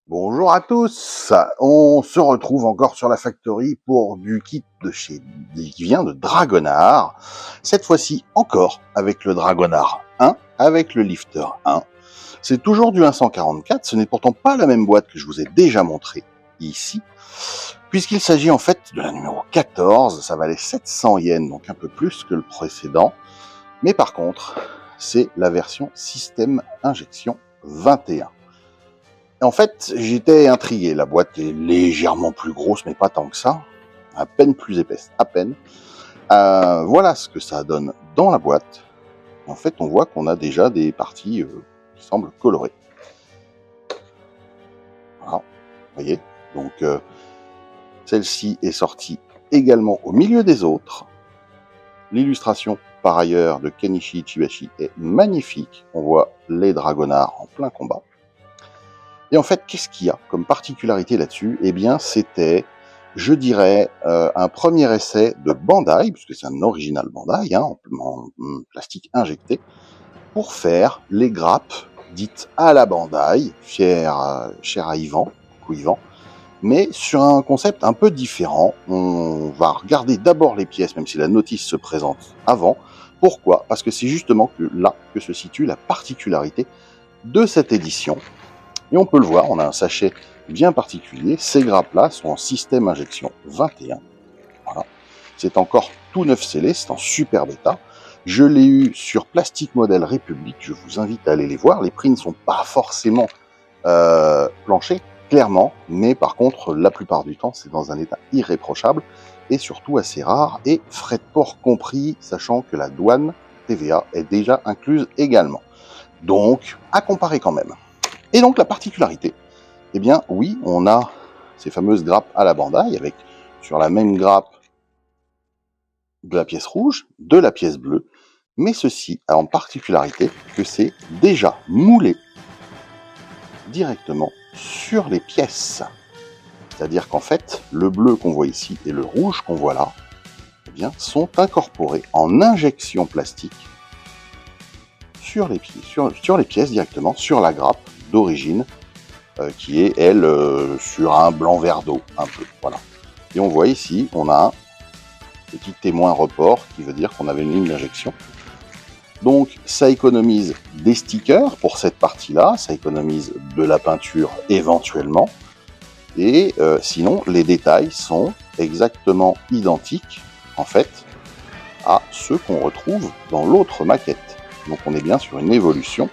Bonjour à tous, on se retrouve encore sur la Factory pour du kit qui vient de Dragonard. Cette fois-ci encore avec le Dragonard 1, avec le Lifter 1. C'est toujours du 144, ce n'est pourtant pas la même boîte que je vous ai déjà montré ici, puisqu'il s'agit en fait de la numéro 14, ça valait 700 yens, donc un peu plus que le précédent. Mais par contre, c'est la version système injection 21. En fait, j'étais intrigué. La boîte est légèrement plus grosse, mais pas tant que ça. À peine plus épaisse, à peine. Voilà ce que ça donne dans la boîte. En fait, on voit qu'on a déjà des parties qui semblent colorées. Voilà, vous voyez. Donc, celle-ci est sortie également au milieu des autres. L'illustration, par ailleurs, de Kenichi Ichibashi est magnifique. On voit les Dragonards en plein combat. Et en fait, qu'est-ce qu'il y a comme particularité là-dessus? Eh bien, c'était, je dirais, un premier essai de Bandai, puisque c'est un original Bandai, en plastique injecté, pour faire les grappes dites à la Bandai, cher à Yvan, coucou Yvan, mais sur un concept un peu différent. On va regarder d'abord les pièces, même si la notice se présente avant. Pourquoi? Parce que c'est justement là que se situe la particularité de cette édition. Et on peut le voir, on a un sachet bien particulier. Ces grappes-là sont en système injection 21. Voilà. C'est encore tout neuf scellé, c'est en super bêta. Je l'ai eu sur Plastic Model République, je vous invite à aller les voir. Les prix ne sont pas forcément planchés, clairement, mais par contre, la plupart du temps, c'est dans un état irréprochable et surtout assez rare, et frais de port compris, sachant que la douane TVA est déjà incluse également. Donc, à comparer quand même. Et donc la particularité, eh bien oui, on a ces fameuses grappes à la Bandai, avec sur la même grappe de la pièce rouge, de la pièce bleue, mais ceci a en particularité que c'est déjà moulé directement sur les pièces. C'est-à-dire qu'en fait, le bleu qu'on voit ici et le rouge qu'on voit là, eh bien, sont incorporés en injection plastique sur les pièces directement, sur la grappe d'origine, qui est, elle, sur un blanc verre d'eau, un peu, voilà. Et on voit ici, on a un petit témoin report, qui veut dire qu'on avait une ligne d'injection. Donc, ça économise des stickers pour cette partie-là, ça économise de la peinture éventuellement, et sinon, les détails sont exactement identiques, en fait, à ceux qu'on retrouve dans l'autre maquette. Donc, on est bien sur une évolution,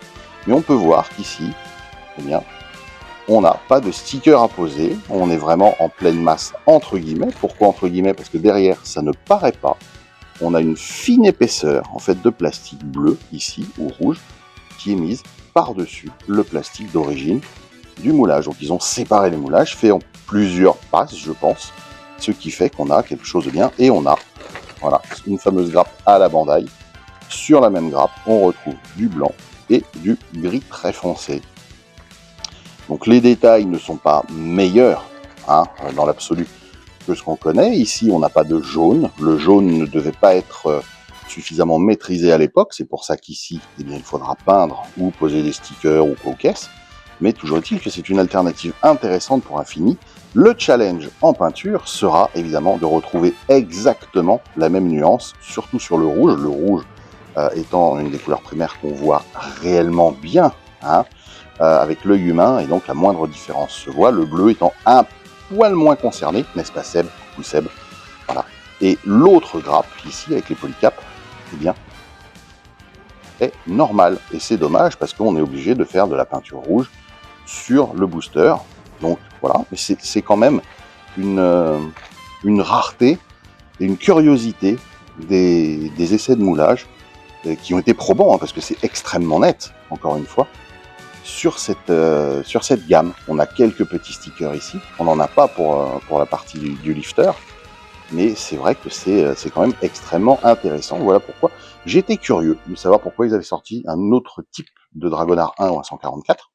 mais on peut voir qu'ici, eh bien, on n'a pas de sticker à poser, on est vraiment en pleine masse entre guillemets. Pourquoi entre guillemets? Parce que derrière, ça ne paraît pas. On a une fine épaisseur en fait de plastique bleu ici, ou rouge, qui est mise par-dessus le plastique d'origine du moulage. Donc ils ont séparé les moulages, fait en plusieurs passes, je pense, ce qui fait qu'on a quelque chose de bien. Et on a, voilà, une fameuse grappe à la Bandai. Sur la même grappe, on retrouve du blanc et du gris très foncé. Donc les détails ne sont pas meilleurs dans l'absolu que ce qu'on connaît. Ici, on n'a pas de jaune. Le jaune ne devait pas être suffisamment maîtrisé à l'époque. C'est pour ça qu'ici, eh bien, il faudra peindre ou poser des stickers ou coquesses. Mais toujours est-il que c'est une alternative intéressante pour un fini. Le challenge en peinture sera évidemment de retrouver exactement la même nuance, surtout sur le rouge. Le rouge étant une des couleurs primaires qu'on voit réellement bien, avec l'œil humain, et donc la moindre différence se voit, le bleu étant un poil moins concerné, n'est-ce pas Seb? Coucou Seb. Voilà. Et l'autre grappe, ici, avec les polycaps, eh bien, est normale. Et c'est dommage, parce qu'on est obligé de faire de la peinture rouge sur le booster. Donc, voilà. Mais c'est quand même une rareté et une curiosité des essais de moulage qui ont été probants, parce que c'est extrêmement net, encore une fois. Sur cette gamme, on a quelques petits stickers ici. On n'en a pas pour la partie du lifter, mais c'est vrai que c'est quand même extrêmement intéressant. Voilà pourquoi j'étais curieux de savoir pourquoi ils avaient sorti un autre type de Dragonard 1 ou un 144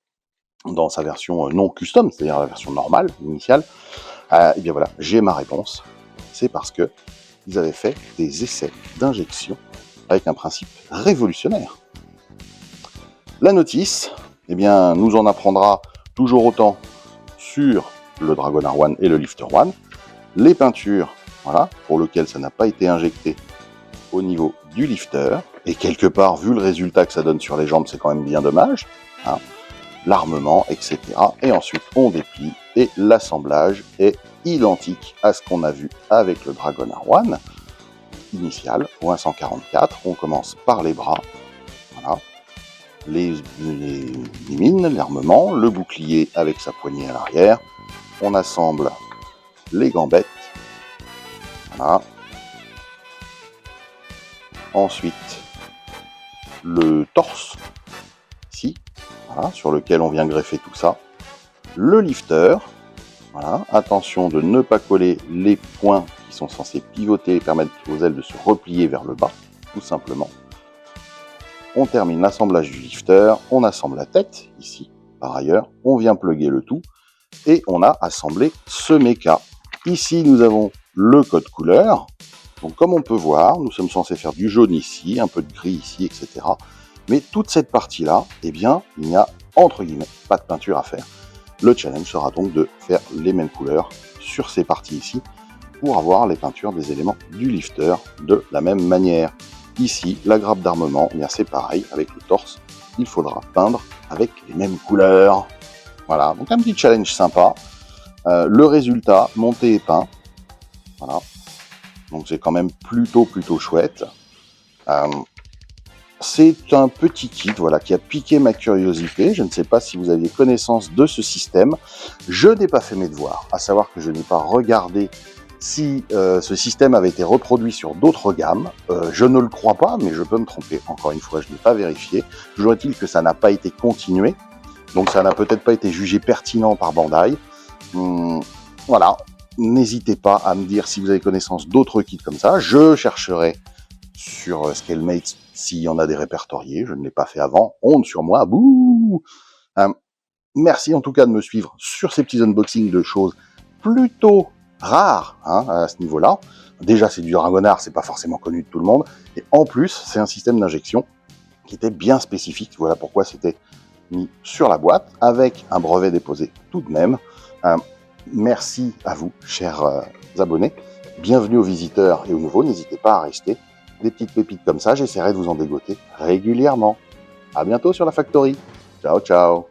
dans sa version non custom, c'est-à-dire la version normale, initiale. Et bien voilà, j'ai ma réponse. C'est parce que ils avaient fait des essais d'injection avec un principe révolutionnaire. La notice, eh bien, nous en apprendra toujours autant sur le Dragonheart One et le Lifter One. Les peintures, voilà, pour lesquelles ça n'a pas été injecté au niveau du lifter. Et quelque part, vu le résultat que ça donne sur les jambes, c'est quand même bien dommage. Hein. L'armement, etc. Et ensuite, on déplie et l'assemblage est identique à ce qu'on a vu avec le Dragonheart One initial, au 144. On commence par les bras. Voilà. Les mines, l'armement, le bouclier avec sa poignée à l'arrière. On assemble les gambettes. Voilà. Ensuite, le torse, ici, voilà, sur lequel on vient greffer tout ça. Le lifter, voilà. Attention de ne pas coller les points qui sont censés pivoter et permettre aux ailes de se replier vers le bas, tout simplement. On termine l'assemblage du lifter, on assemble la tête, ici, par ailleurs, on vient plugger le tout, et on a assemblé ce méca. Ici, nous avons le code couleur. Donc, comme on peut voir, nous sommes censés faire du jaune ici, un peu de gris ici, etc. Mais toute cette partie-là, eh bien, il n'y a, entre guillemets, pas de peinture à faire. Le challenge sera donc de faire les mêmes couleurs sur ces parties ici, pour avoir les peintures des éléments du lifter de la même manière. Ici, la grappe d'armement, eh bien c'est pareil, avec le torse, il faudra peindre avec les mêmes couleurs. Voilà, donc un petit challenge sympa. Le résultat, monté et peint. Voilà. Donc c'est quand même plutôt chouette. C'est un petit kit, voilà, qui a piqué ma curiosité. Je ne sais pas si vous aviez connaissance de ce système. Je n'ai pas fait mes devoirs, à savoir que je n'ai pas regardé si ce système avait été reproduit sur d'autres gammes. Je ne le crois pas, mais je peux me tromper. Encore une fois, je n'ai pas vérifié. Toujours est-il que ça n'a pas été continué. Donc ça n'a peut-être pas été jugé pertinent par Bandai. Voilà. N'hésitez pas à me dire si vous avez connaissance d'autres kits comme ça. Je chercherai sur Scalemates s'il y en a des répertoriés. Je ne l'ai pas fait avant. Honte sur moi. Bouh. Merci en tout cas de me suivre sur ces petits unboxings de choses plutôt rares, hein, à ce niveau-là. Déjà, c'est du Dragonheart, c'est pas forcément connu de tout le monde. Et en plus, c'est un système d'injection qui était bien spécifique. Voilà pourquoi c'était mis sur la boîte, avec un brevet déposé tout de même. Merci à vous, chers abonnés. Bienvenue aux visiteurs et aux nouveaux. N'hésitez pas à rester. Des petites pépites comme ça, j'essaierai de vous en dégoter régulièrement. À bientôt sur la Factory. Ciao, ciao.